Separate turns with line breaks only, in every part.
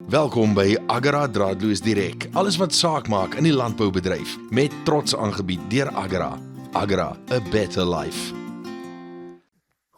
Welkom by Agra Draadloos Direk. Alles wat saak maak in die landboubedryf, met trots aangebied deur Agra. Agra, a better life.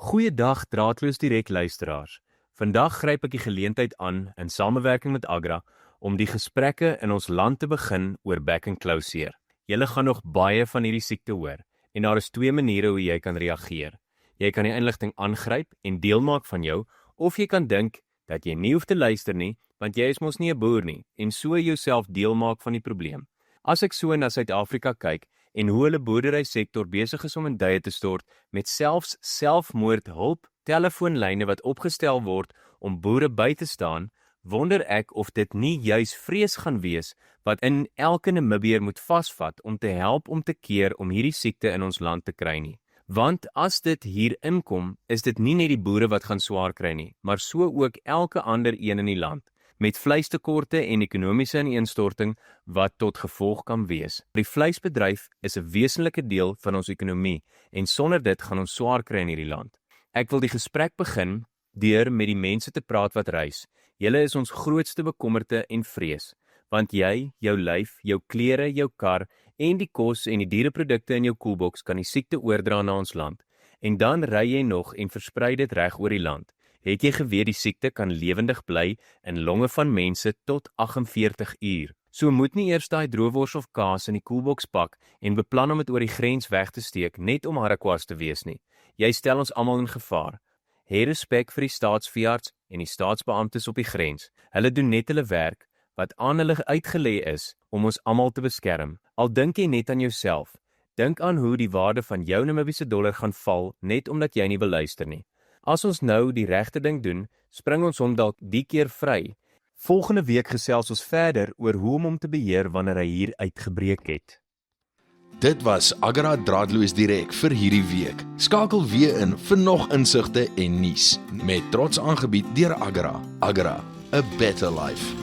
Goeiedag Draadloos Direk luisteraars. Vandag gryp ek die geleentheid aan in samewerking met Agra om die gesprekke in ons land te begin oor back and claw seer. Julle gaan nog baie van hierdie siekte hoor en daar is twee maniere hoe jy kan reageer. Jy kan die inligting aangryp en deel maak van jou, of jy kan dink dat jy nie hoef te luister nie, want jy is mos nie 'n boer nie, en so jouself deel maak van die probleem. As ek so na Suid-Afrika kyk en hoe hulle boerderysektor besig is om in duie te stort met selfs selfmoordhulp telefoonlyne wat opgestel word om boere by te staan, wonder ek of dit nie juis vrees gaan wees wat in elke Namibier moet vasvat om te help om te keer om hierdie siekte in ons land te kry nie. Want as dit hier inkom, is dit nie net die boere wat gaan swaar kry nie, maar so ook elke ander een in die land, met vleistekorte en ekonomiese ineenstorting wat tot gevolg kan wees. Die vleisbedryf is 'n wesenlike deel van ons ekonomie en sonder dit gaan ons swaar kry in hierdie land. Ek wil die gesprek begin deur met die mense te praat wat reis. Julle is ons grootste bekommerte en vrees, want jy, jou lyf, jou klere, jou kar en die kos en die diereprodukte in jou koelboks kan die siekte oordra na ons land. En dan ry jy nog en versprei dit reg oor die land. Het jy geweet die siekte kan lewendig bly in longe van mense tot 48 uur? So moet nie eers daai droewors of kaas in die koelboks pak en beplan om dit oor die grens weg te steek net om harrekwas te wees nie. Jy stel ons almal in gevaar. Hê respek vir die staatsveearts en die staatsbeamptes op die grens. Hulle doen net hulle werk wat aan hulle uitgelê is om ons almal te beskerm. Al dink jy net aan jouself, dink aan hoe die waarde van jou Namibiese dollar gaan val net omdat jy nie wil luister nie. As ons nou die regte ding doen, spring ons hom dalk die keer vry. Volgende week gesels ons verder oor hoe om hom te beheer wanneer hy hier uitgebreek het.
Dit was Agra Draadloos Direk vir hierdie week. Skakel weer in vir nog insigte en nuus, met trots aangebied deur Agra. Agra, a better life.